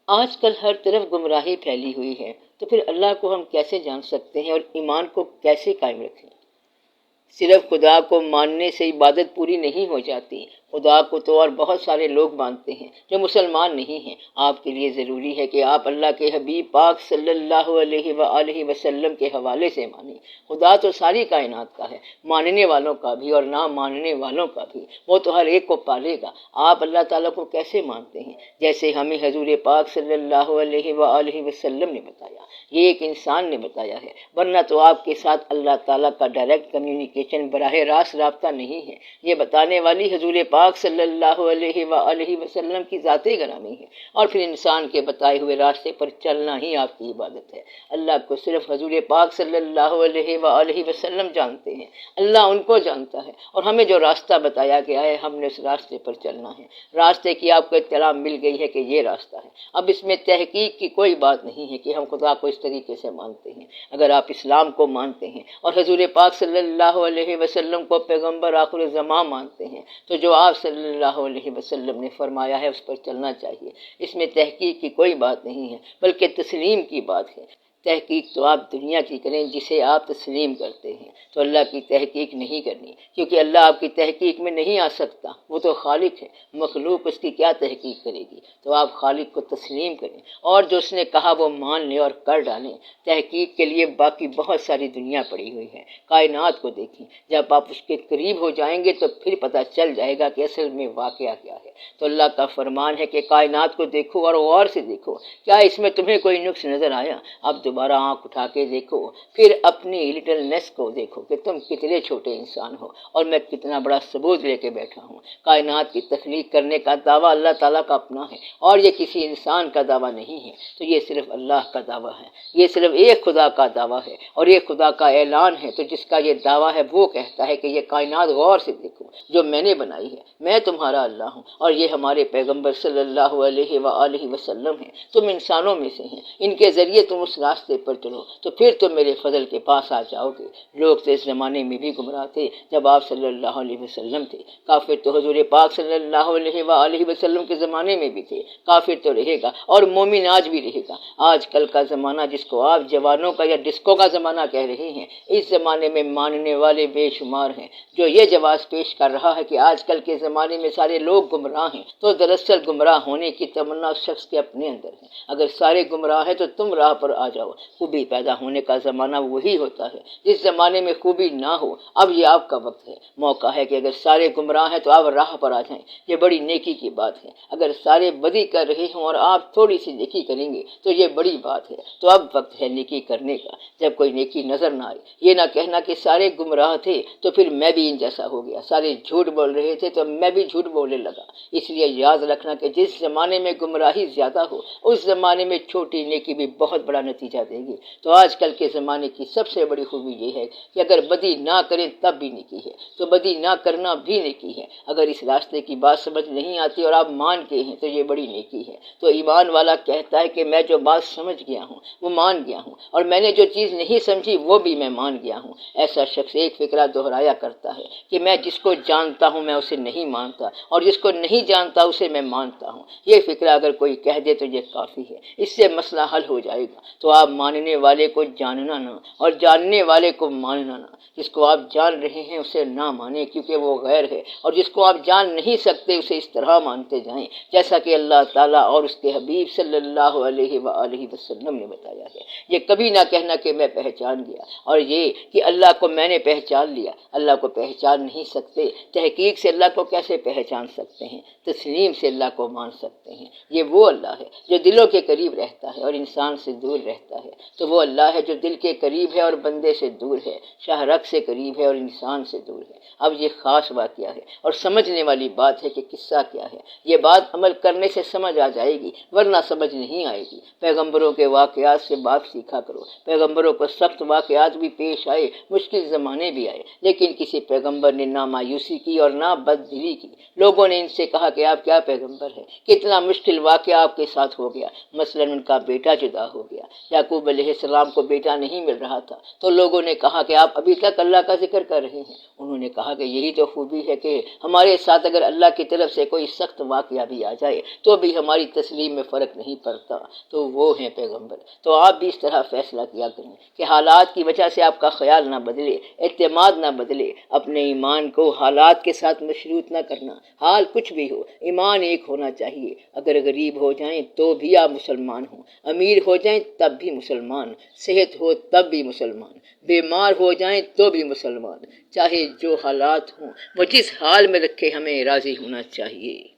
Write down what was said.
آج کل ہر طرف گمراہی پھیلی ہوئی ہے، تو پھر اللہ کو ہم کیسے جان سکتے ہیں اور ایمان کو کیسے قائم رکھیں؟ صرف خدا کو ماننے سے عبادت پوری نہیں ہو جاتی۔ خدا کو تو اور بہت سارے لوگ مانتے ہیں جو مسلمان نہیں ہیں۔ آپ کے لیے ضروری ہے کہ آپ اللہ کے حبیب پاک صلی اللہ علیہ وآلہ وسلم کے حوالے سے مانیں۔ خدا تو ساری کائنات کا ہے، ماننے والوں کا بھی اور نہ ماننے والوں کا بھی، وہ تو ہر ایک کو پالے گا۔ آپ اللہ تعالیٰ کو کیسے مانتے ہیں؟ جیسے ہمیں حضور پاک صلی اللہ علیہ وآلہ وسلم نے بتایا، یہ ایک انسان نے بتایا ہے، ورنہ تو آپ کے ساتھ اللہ تعالیٰ کا ڈائریکٹ کمیونیکیشن براہ راست رابطہ نہیں ہے۔ یہ بتانے والی حضور پاک صلی اللہ علیہ وآلہ وسلم کی ذات گرامی ہے، اور پھر انسان کے بتائے ہوئے راستے پر چلنا ہی آپ کی عبادت ہے۔ اللہ کو صرف حضور پاک صلی اللہ علیہ وآلہ وسلم جانتے ہیں، اللہ ان کو جانتا ہے، اور ہمیں جو راستہ بتایا گیا ہے ہم نے اس راستے پر چلنا ہے۔ راستے کی آپ کو اطلاع مل گئی ہے کہ یہ راستہ ہے، اب اس میں تحقیق کی کوئی بات نہیں ہے کہ ہم خدا کو اس طریقے سے مانتے ہیں۔ اگر آپ اسلام کو مانتے ہیں اور حضور پاک صلی اللہ علیہ وسلم کو پیغمبر آخر الزمان مانتے ہیں، تو جو آپ صلی اللہ علیہ وسلم نے فرمایا ہے اس پر چلنا چاہیے۔ اس میں تحقیق کی کوئی بات نہیں ہے، بلکہ تسلیم کی بات ہے۔ تحقیق تو آپ دنیا کی کریں جسے آپ تسلیم کرتے ہیں، تو اللہ کی تحقیق نہیں کرنی، کیونکہ اللہ آپ کی تحقیق میں نہیں آ سکتا، وہ تو خالق ہے، مخلوق اس کی کیا تحقیق کرے گی؟ تو آپ خالق کو تسلیم کریں، اور جو اس نے کہا وہ مان لیں اور کر ڈالیں۔ تحقیق کے لیے باقی بہت ساری دنیا پڑی ہوئی ہے، کائنات کو دیکھیں، جب آپ اس کے قریب ہو جائیں گے تو پھر پتہ چل جائے گا کہ اصل میں واقعہ کیا ہے۔ تو اللہ کا فرمان ہے کہ کائنات کو دیکھو اور غور سے دیکھو، کیا اس میں تمہیں کوئی نقص نظر آیا؟ اب دوبارہ آنکھ اٹھا کے دیکھو، پھر اپنی لٹل نیس کو دیکھو کہ تم کتنے چھوٹے انسان ہو اور میں کتنا بڑا ثبوت لے کے بیٹھا ہوں۔ کائنات کی تخلیق کرنے کا دعویٰ اللہ تعالیٰ کا اپنا ہے، اور یہ کسی انسان کا دعویٰ نہیں ہے، تو یہ صرف اللہ کا دعویٰ ہے، یہ صرف ایک خدا کا دعویٰ ہے، اور ایک خدا کا اعلان ہے۔ تو جس کا یہ دعویٰ ہے وہ کہتا ہے کہ یہ کائنات غور سے دیکھو جو میں نے بنائی ہے، میں تمہارا اللہ ہوں، اور یہ ہمارے پیغمبر صلی اللہ علیہ وآلہ وسلم ہیں، تم انسانوں میں سے ہیں، ان کے ذریعے تم اس راستے پر چلو تو پھر تم میرے فضل کے پاس آ جاؤ گے۔ لوگ تو اس زمانے میں بھی گمراہ تھے جب آپ صلی اللہ علیہ وسلم تھے، کافر تو حضور پاک صلی اللہ علیہ وآلہ وسلم کے زمانے میں بھی تھے، کافر تو رہے گا، اور مومن آج بھی رہے گا۔ آج کل کا زمانہ جس کو آپ جوانوں کا یا ڈسکو کا زمانہ کہہ رہے ہیں، اس زمانے میں ماننے والے بے شمار ہیں۔ جو یہ جواز پیش کر رہا ہے کہ آج کل کے زمانے میں سارے لوگ گمراہ ہیں، تو دراصل گمراہ ہونے کی تمنا اس شخص کے اپنے اندر ہے۔ اگر سارے گمراہ ہیں تو تم راہ پر آ جاؤ۔ خوبی پیدا ہونے کا زمانہ وہی ہوتا ہے، جس زمانے میں خوبی نہ ہو۔ اب یہ آپ کا وقت ہے، موقع ہے کہ اگر سارے گمراہ ہیں تو آپ راہ پر آ جائیں، یہ بڑی نیکی کی بات ہے۔ اگر سارے بدی کر رہے ہوں اور آپ تھوڑی سی نیکی کریں گے تو یہ بڑی بات ہے۔ تو اب وقت ہے نیکی کرنے کا، جب کوئی نیکی نظر نہ آئے۔ یہ نہ کہنا کہ سارے گمراہ تھے تو پھر میں بھی ان جیسا ہو گیا، سارے جھوٹ بول رہے تھے تو میں بھی جھوٹ بولنے لگا۔ اس لیے یاد رکھنا کہ جس زمانے میں گمراہی زیادہ ہو اس زمانے میں چھوٹی نیکی بھی بہت بڑا نتیجہ دے گی۔ تو آج کل کے زمانے کی سب سے بڑی خوبی یہ ہے کہ اگر بدی نہ کریں تب بھی نیکی ہے، تو بدی نہ کرنا بھی نیکی ہے۔ اگر اس راستے کی بات سمجھ نہیں آتی اور آپ مان کے ہیں تو یہ بڑی نیکی ہے۔ تو ایمان والا کہتا ہے کہ میں جو بات سمجھ گیا ہوں وہ مان گیا ہوں، اور میں نے جو چیز نہیں سمجھی وہ بھی میں مان گیا ہوں۔ ایسا شخص ایک فکرہ دہرایا کرتا ہے کہ میں جس کو جانتا ہوں میں اسے نہیں مانتا، اور جس کو نہیں جانتا اسے میں مانتا ہوں۔ یہ فکرہ اگر کوئی کہہ دے تو یہ کافی ہے، اس سے مسئلہ حل ہو جائے گا۔ تو آپ ماننے والے کو جاننا نہ اور جاننے والے کو ماننا نہ۔ جس کو آپ جان رہے ہیں اسے نہ مانیں کیونکہ وہ غیر ہے، اور جس کو آپ جان نہیں سکتے اسے اس طرح مانتے جائیں جیسا کہ اللہ تعالیٰ اور اس کے حبیب صلی اللہ علیہ وآلہ وسلم نے بتایا ہے۔ یہ کبھی نہ کہنا کہ میں پہچان گیا، اور یہ کہ اللہ کو میں نے پہچان لیا۔ اللہ کو پہچان نہیں سکتے، تحقیق سے اللہ کو کیسے پہچان سکتے ہیں؟ تسلیم سے اللہ کو مان سکتے ہیں۔ یہ وہ اللہ ہے جو دلوں کے قریب رہتا ہے اور انسان سے دور رہتا ہے۔ تو وہ اللہ ہے جو دل کے قریب ہے اور بندے سے دور ہے، شاہ رگ سے قریب ہے اور انسان سے دور ہے۔ اب یہ خاص واقعہ ہے اور سمجھنے والی بات ہے کہ قصہ کیا ہے۔ یہ بات عمل کرنے سے سمجھ آ جائے گی، ورنہ سمجھ نہیں آئے گی۔ پیغمبروں کے واقعات سے بات سیکھا کرو۔ پیغمبروں کو سخت واقعات بھی پیش آئے، مشکل زمانے بھی آئے، لیکن کسی پیغمبر نے نہ مایوس مایوسی کی اور نہ بددلی کی۔ لوگوں نے ان سے کہا کہ آپ کیا پیغمبر ہیں، کتنا مشکل واقعہ آپ کے ساتھ ہو گیا۔ مثلاً ان کا بیٹا جدا ہو گیا، یعقوب علیہ السلام کو بیٹا نہیں مل رہا تھا، تو لوگوں نے کہا کہ آپ ابھی تک اللہ کا ذکر کر رہے ہیں۔ انہوں نے کہا کہ یہی تو خوبی ہے کہ ہمارے ساتھ اگر اللہ کی طرف سے کوئی سخت واقعہ بھی آ جائے تو بھی ہماری تسلیم میں فرق نہیں پڑتا، تو وہ ہیں پیغمبر۔ تو آپ بھی اس طرح فیصلہ کیا کریں کہ حالات کی وجہ سے آپ کا خیال نہ بدلے، اعتماد نہ بدلے، اپنے ایمان کو حالات کے ساتھ مشروط نہ کرنا۔ حال کچھ بھی ہو، ایمان ایک ہونا چاہیے۔ اگر غریب ہو جائیں تو بھی آپ مسلمان ہوں، امیر ہو جائیں تب بھی مسلمان، صحت ہو تب بھی مسلمان، بیمار ہو جائیں تو بھی مسلمان، چاہے جو حالات ہوں، وہ جس حال میں رکھے ہمیں راضی ہونا چاہیے۔